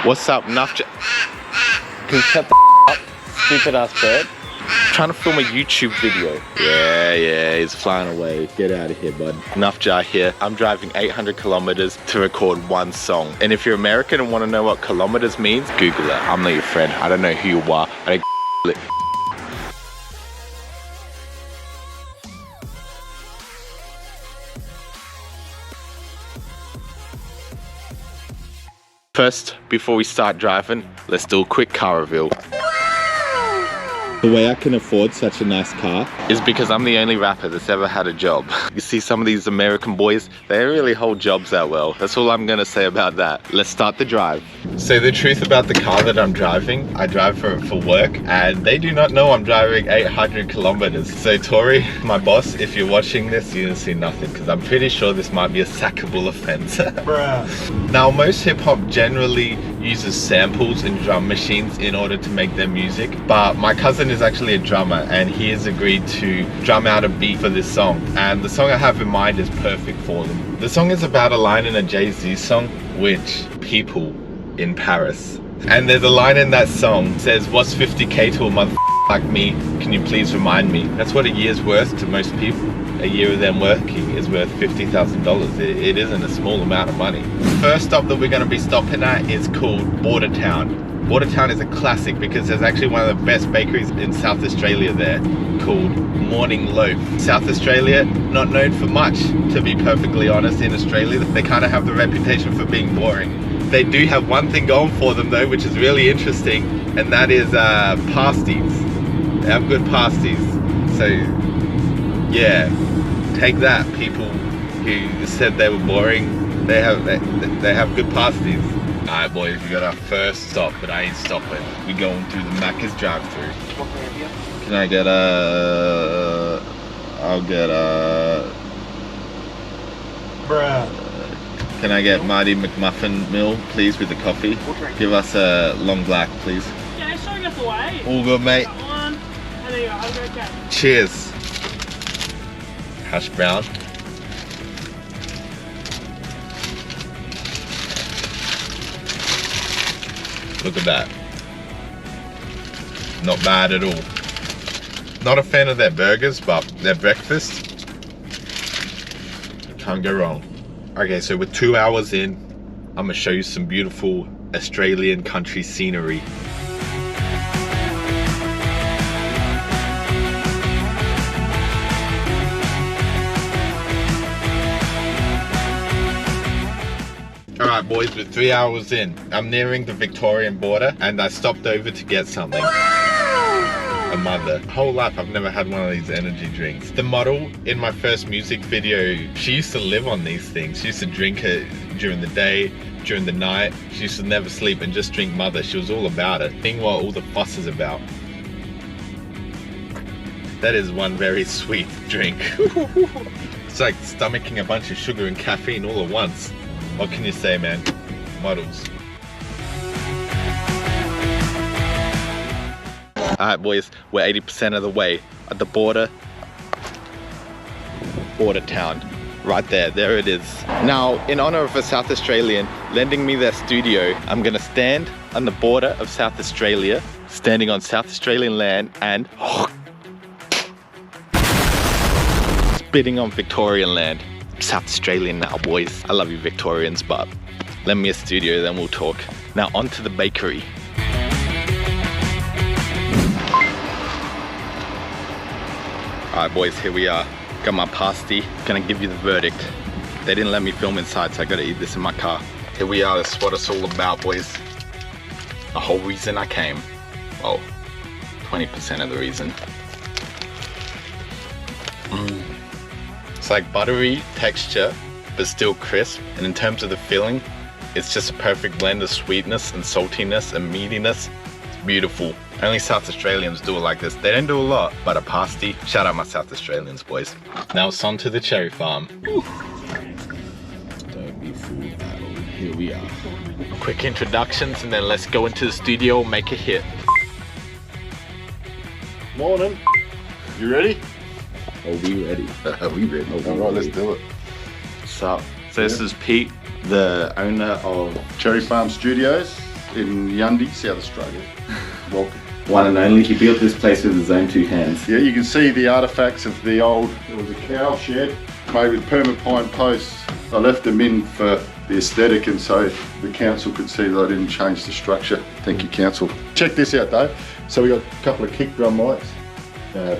What's up, Nufja? Can you shut the up, stupid ass bird? I'm trying to film a YouTube video. Yeah, he's flying away. Get out of here, bud. Nufja here. I'm driving 800 kilometers to record one song. And if you're American and want to know what kilometers means, Google it. I'm not your friend. I don't know who you are. I don't it. First, before we start driving, let's do a quick car reveal. The way I can afford such a nice car is because I'm the only rapper that's ever had a job. You see some of these American boys, they don't really hold jobs that well. That's all I'm gonna say about that. Let's start the drive. So the truth about the car that I'm driving, I drive for work, and they do not know I'm driving 800 kilometers. So Tori, my boss, if you're watching this, you're gonna see nothing, because I'm pretty sure this might be a sackable offense. Bruh. Now, most hip hop generally uses samples and drum machines in order to make their music, but my cousin is actually a drummer and he has agreed to drum out a beat for this song, and the song I have in mind is perfect for them. The song is about a line in a Jay-Z song, which people in Paris, and there's a line in that song that says, "What's 50k to a motherfucker like me? Can you please remind me?" That's what a year's worth to most people. A year of them working is worth $50,000. It isn't a small amount of money. The first stop that we're going to be stopping at is called Border Town. Border Town is a classic because there's actually one of the best bakeries in South Australia there called Morning Loaf. South Australia, not known for much, to be perfectly honest. In Australia, they kind of have the reputation for being boring. They do have one thing going for them though, which is really interesting, and that is pasties. They have good pasties. So yeah, take that, people who said they were boring. They have good pasties. Alright boys, we got our first stop, but I ain't stopping. We going through the Macca's drive-thru. What can I have you? Can I get I'll get Bruh. Can I get Marty McMuffin Mill, please, with the coffee? Give us a long black, please. Yeah, showing us the way. All good, mate. That one. And there you go, have a great day. Cheers. Hash brown. Look at that. Not bad at all. Not a fan of their burgers, but their breakfast, can't go wrong. Okay, so we're 2 hours in. I'm gonna show you some beautiful Australian country scenery. Alright boys, we're 3 hours in. I'm nearing the Victorian border and I stopped over to get something. A mother. Whole life I've never had one of these energy drinks. The model in my first music video, she used to live on these things. She used to drink it during the day, during the night. She used to never sleep and just drink mother. She was all about it. Think what all the fuss is about. That is one very sweet drink. It's like stomaching a bunch of sugar and caffeine all at once. What can you say, man? Models. Alright boys, we're 80% of the way at the border. Border Town. Right there it is. Now, in honor of a South Australian lending me their studio, I'm gonna stand on the border of South Australia, standing on South Australian land and spitting on Victorian land. South Australian now, boys. I love you Victorians, but lend me a studio, then we'll talk. Now on to the bakery. Alright boys, here we are. Got my pasty. Gonna give you the verdict. They didn't let me film inside, so I gotta eat this in my car. Here we are, that's what it's all about, boys. The whole reason I came. Well, 20% of the reason. It's like buttery texture, but still crisp. And in terms of the filling, it's just a perfect blend of sweetness and saltiness and meatiness. It's beautiful. Only South Australians do it like this. They don't do a lot, but a pasty. Shout out my South Australians, boys. Now it's on to the cherry farm. Whew. Don't be fooled at all. Here we are. Quick introductions and then let's go into the studio and make a hit. Morning. You ready? Are we ready? Are we ready? Alright, let's do it. So this is Pete, the owner of Cherry Farm Studios. in Yundi, South Australia. Welcome. One and only. He built this place with his own 2 hands. Yeah, you can see the artifacts of the old, it was a cow shed made with permapine posts. I left them in for the aesthetic and so the council could see that I didn't change the structure. Thank you, council. Check this out though. So we got a couple of kick drum mics,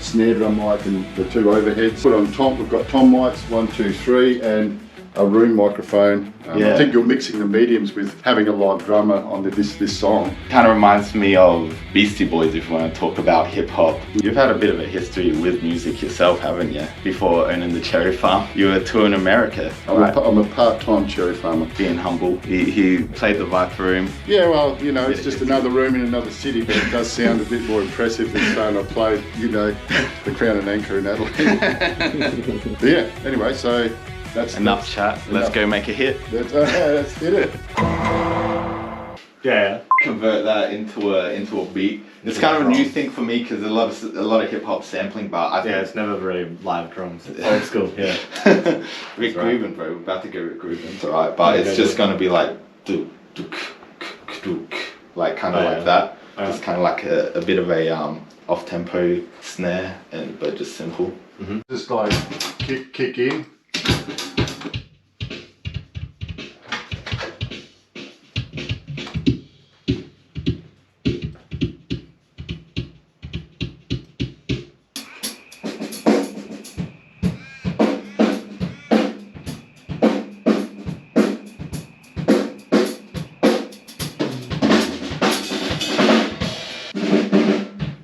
snare drum mic and the 2 overheads. Put on tom, we've got tom mics, 1, 2, 3 and a room microphone. I think you're mixing the mediums with having a live drummer on this song. Kind of reminds me of Beastie Boys if you want to talk about hip hop. You've had a bit of a history with music yourself, haven't you? Before owning the cherry farm, you were touring America. I'm a part-time cherry farmer. Being humble, he played the Viper Room. Yeah, well, you know, it's just another room in another city, but it does sound a bit more impressive than saying I played, you know, the Crown and Anchor in Adelaide. But yeah, anyway, so that's enough chat. Let's go make a hit. Let's hit it. Yeah. Convert that into a beat. It's kind of a new thing for me because a lot of hip hop sampling, but it's never really live drums. It's old school. Yeah. Rick Rubin, bro. We're about to go Rick Rubin. It's alright, but it's just gonna be like like kind of like that. It's kind of like a bit of a off tempo snare, but just simple. Just like kick in.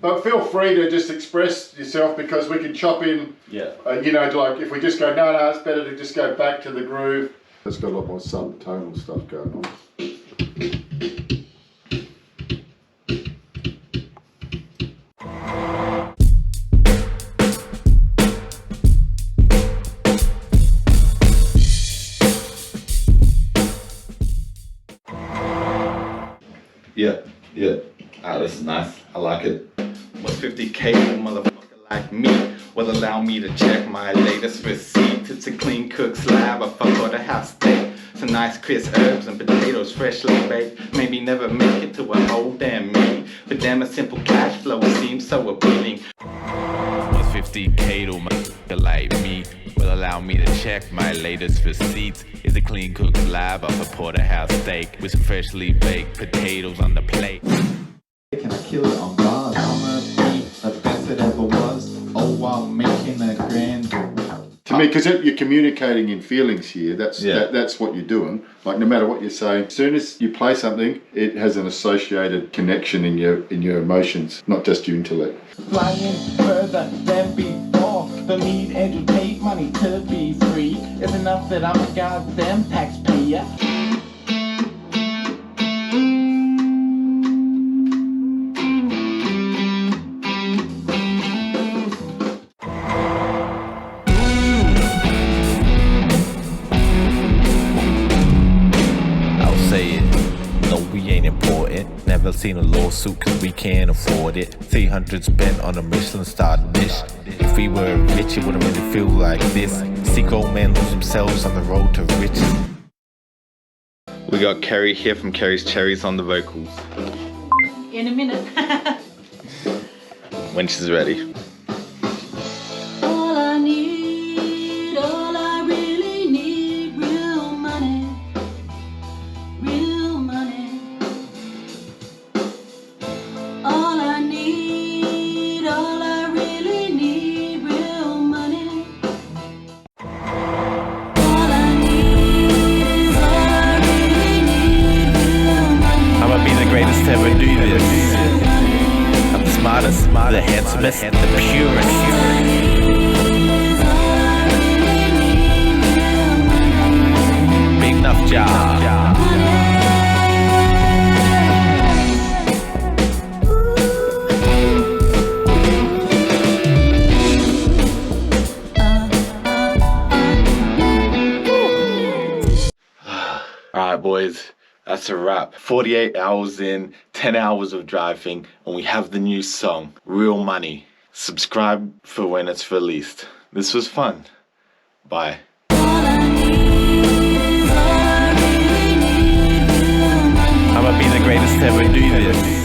But feel free to just express yourself because we can chop in, you know, like if we just go, no, it's better to just go back to the groove. It's got a lot more subtonal stuff going on. Yeah. Ah, this is nice. I like it. What's 50K for a motherfucker like me? Will allow me to check my latest receipt. It's a clean cooked slab of porterhouse steak. Some nice crisp herbs and potatoes freshly baked. Maybe never make it to a whole damn meal, but damn a simple cash flow seems so appealing. What's 50K to a motherfucker like me? Will allow me to check my latest receipts. It's a clean cooked slab of a porterhouse steak with some freshly baked potatoes on the plate. Can I kill it on bars? I'ma be the best it ever was. Oh, while making a grand. To me, because you're communicating in feelings here, that's what you're doing. Like no matter what you're saying, as soon as you play something, it has an associated connection in your emotions, not just your intellect. Flying further than before. The need educate money to be free. It's enough that I'm a goddamn taxpayer. Never seen a lawsuit cause we can't afford it. 300 spent on a Michelin star dish. If we were rich it wouldn't really feel like this. See grown men lose themselves on the road to riches. We got Kerry here from Kerry's Cherries on the vocals. In a minute. When she's ready. All I need, all I really need, real money. Real money. All I need, all I really need, real money. All I need is all I really need, real money. I'ma be the greatest to ever do this. I'm the smartest, the handsomest, and the purest. Big enough job. Alright boys, that's a wrap. 48 hours in, 10 hours of driving, and we have the new song, Real Money. Subscribe for when it's released. This was fun. Bye. I'ma be the greatest. greatest to ever do this.